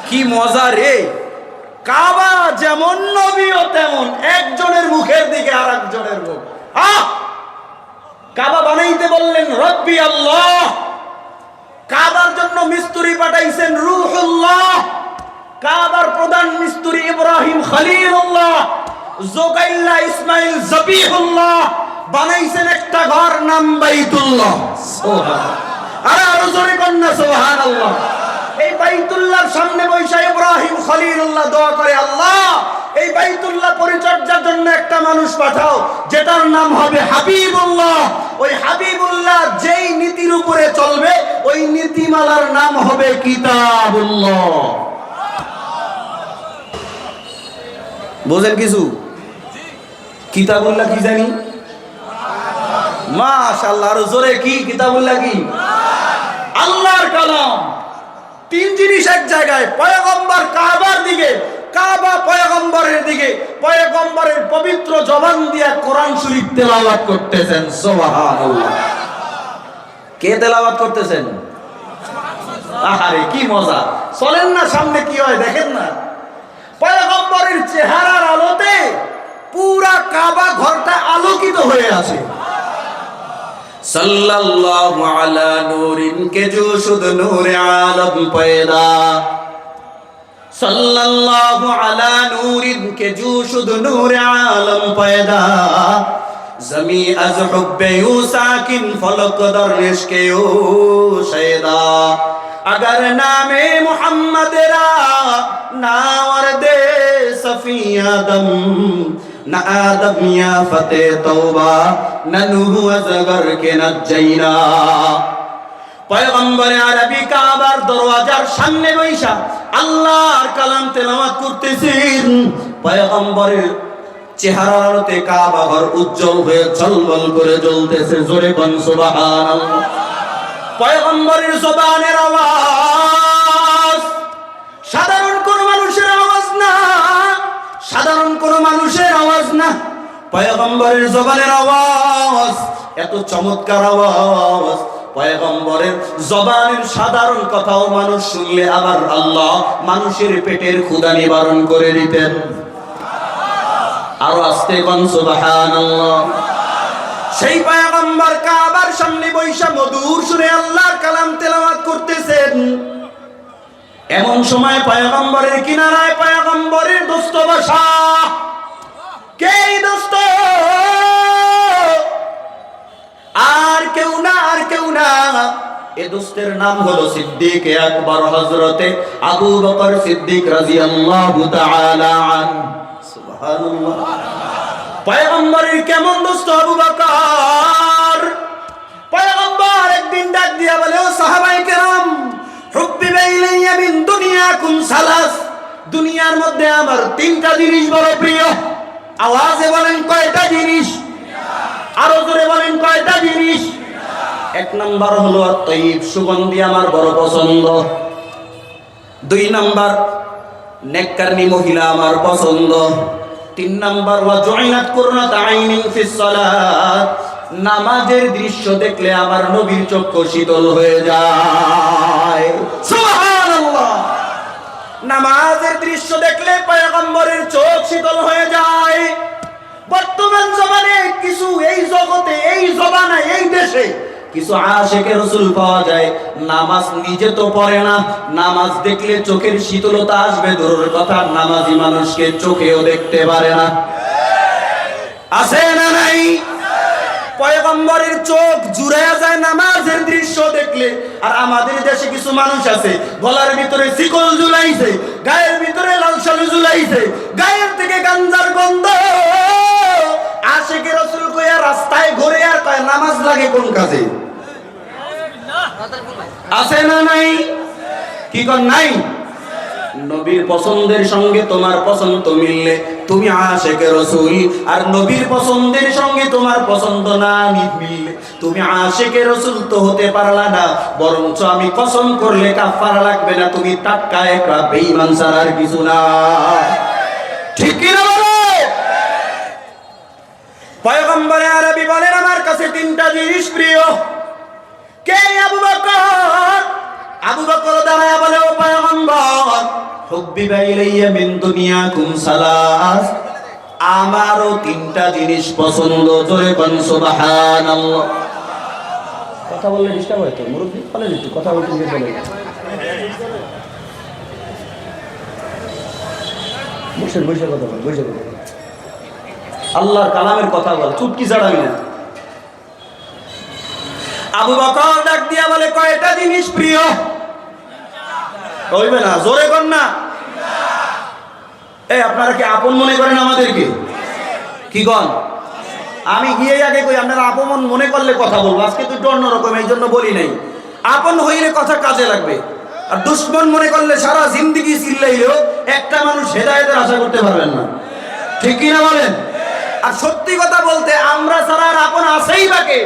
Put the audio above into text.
কি মজা রে! কাবা যেমন নবীও তেমন, একজনের মুখের দিকে আর একজনের মুখ। কাবা বানাইতে বললেন রব্বি আল্লাহ, কাবার জন্য মিস্ত্রি পাঠাইছেন রূহুল্লাহ, কাবার প্রধান মিস্ত্রি ইব্রাহিম খলিলুল্লাহ, জোগাইল্লা ইসমাইল জবিহুল্লাহ, বানাইছেন একটা ঘর নাম বাইতুল্লাহ। আরে আরো জোরে কন্যা সুবহানাল্লাহ। এই বাইতুল্লাহর সামনে বৈশা ইব্রাহিম খলিলুল্লাহ দোয়া করে, আল্লাহ এই বাইতুল্লাহ পরিচর্যার জন্য একটা মানুষ পাঠাও যেটার নাম হবে হাবিবুল্লাহ। ওই হাবিবুল্লাহ যেই নীতির উপরে চলবে ওই নীতিমালার নাম হবে কিতাবুল্লাহ। বোঝেন কিছু? কিতাবুল্লাহ কি জানি? মাশাআল্লাহ, আরো জোরে কি? কিতাবুল্লাহ কি? আল্লাহর কালাম। তিন জিনিস এক জায়গায়, পয়গম্বর কাবার দিকে, কাবা পয়গম্বরের দিকে, পয়গম্বরের পবিত্র জবান দিয়ে কোরআন শরীফ তেলাওয়াত করতেছেন। সুবহানাল্লাহ। কে তেলাওয়াত করতেছেন? আহারে কি মজা! চলেন না সামনে কি হয় দেখেন না। পয়গম্বরের চেহারার আলোতে পুরা কাবা ঘরটা আলোকিত হয়ে আছে। सल्लल्लाहु अला नूरिन के जो शुद नूर आलम पैदा, सल्लल्लाहु अला नूरिन के जो शुद नूर आलम पैदा, जमी अज हुब्बे यू साकिन फलक दर इश्के यू शैदा, अगर नामे मुहम्मद रा नावर दे सफी आदम, ना आदम या फते तौबा ना नूह अजगर के नज्जैना। পয়গম্বর আরবি কাবার দরওয়াজার সামনে বৈশা আল্লাহর কালাম তেলাওয়াত করতেছেন। পয়গম্বরের চেহারার আলোতে কাবা ঘর উজ্জ্বল হয়ে ঝলমল করে জ্বলতেছে। জোরে কোন সুবহানাল্লাহ। পয়গম্বরের জবানের আওয়াজ সাধারণ কোন মানুষের আওয়াজ না, সাধারণ কোন মানুষের আওয়াজ না। পয়গম্বরের জবানের আওয়াজ এত চমৎকার আওয়াজ, পয়গম্বরের জবানের সাধারণ কথাও মানুষ শুনলে আবার আল্লাহ মানুষের পেটের ক্ষুধা নিবারণ করে দিতেন। আরো আস্তে কোন সুবহানাল্লাহ। সেই পয়গম্বর কাবার সামনে বৈশা মধুর সুরে আল্লাহর কালাম তেলাওয়াত করতেছেন। এমন সময় পয়গম্বরের কিনারায় পয়গম্বরের দোস্ত বসা। কে দোস্ত? আর কেউ না, আর কেউ না। এ দোস্তের নাম হলো সিদ্দিক আকবর হযরতে আবু বকর সিদ্দিক রাদিয়াল্লাহু তাআলা আনহু। সুবহানাল্লাহ। পয়গম্বরের কেমন দোস্ত আবু বকর? পয়গম্বর একদিন ডাক দিয়া বলে, ও সাহাবায়ে কেরাম, হুব্বিবা ইলাইয়া মিন দুনিয়াকুম সালাস, দুনিয়ার মধ্যে আমার তিনটা জিনিস বড় প্রিয়। আওয়াজে বলেন কয়টা জিনিস? আরো জোরে বলেন কয়টা জিনিস? এক নাম্বার হলো আত-তাইয়িব, সুগন্ধি আমার বড় পছন্দ। দুই নাম্বার নেককারনি মহিলা আমার পছন্দ। তিন নাম্বার ওয়া জুইলাত কুররাত আইনিন ফিস সালাত, নামাজের দৃশ্য দেখলে আমার নবীর চক্ষু শীতল হয়ে যায়। সুবহানাল্লাহ। নামাজের দৃশ্য দেখলে পয়গম্বরের চোখ শীতল হয়ে যায়। বর্তমান জমানে কিছু এই জগতে, এই জমানায়, এই দেশে কিছু আশিকে রাসূল পাওয়া যায়, নামাজ নিজে তো পড়ে না, নামাজ দেখলে চোখের শীতলতা আসবে দূরের কথা, নামাজি মানুষকে চোখেও দেখতে পারে না। আছে না নাই? পয়গম্বরের চোখ জুড়ায়া যায় নামাজের দৃশ্য দেখলে। আর আমাদের দেশে কিছু মানুষ আছে গলার ভিতরে শিকল ঝুলাইছে, গায়ের ভিতরে লাল শালু ঝুলাইছে, গায়ের থেকে গাঞ্জার গন্ধ। আশিকে রাসূল কইয়া রাস্তায় ঘুরে আর কয় নামাজ লাগে কোন কাজে? আছে না নাই? কি কোন নাই? নবীর পছন্দের সঙ্গে তোমার পছন্দ মিললে তুমি আশিকে রাসূল, আর নবীর পছন্দের সঙ্গে তোমার পছন্দ না মিললে তুমি আশিকে রাসূল তো হতে পারলা না। বরঞ্চ আমি কসম করলে কাফারা লাগবে না, তুমি টাটকা একটা বেঈমান ছাড়া আর কিছু না। ঠিক কি না বলো? পয়গম্বর আরবি বলেন আমার কাছে তিনটা জিনিস প্রিয়। কে? আবু বকর। আবু বকর দাঁড়ায় বলে, ও পয়গম্বর, হুব্বিবা ইলাইয়া মিন দুনিয়াকুম সালাস, আমারও তিনটা জিনিস পছন্দ। জোরে কোন সুবহানাল্লাহ। কথা বললে ডিস্টার্ব হয় তো, মুরব্বি বলেন একটু কথা বলতে গিয়ে বলেন। বসে বসে কথা বল, বসে কথা বল, আল্লাহর কালামের কথা বল, চুটকি ছাড়াবি না। আবু বকর ডাক দিয়া বলে, কয়টা জিনিস প্রিয়? কইবে না, জোরে কর না। এই আপনারা কি আপন মনে করেন আমাদেরকে? কি কন? আমি গিয়ে আগে কই আপনারা আপন মনে করলে কথা বলবো। আজকে তো একটু অন্যরকম, এই জন্য বলি নাই। আপন হইলে কথা কাজে লাগবে। আর দুশ্মন মনে করলে সারা জিন্দেগি চিল্লাইলেও একটা মানুষ হেদায়েতের আশা করতে পারবেন না। ঠিক কিনা বলেন? আর সত্যি কথা বলতে আমরা ছাড়া আর আপন আছেই বাকে।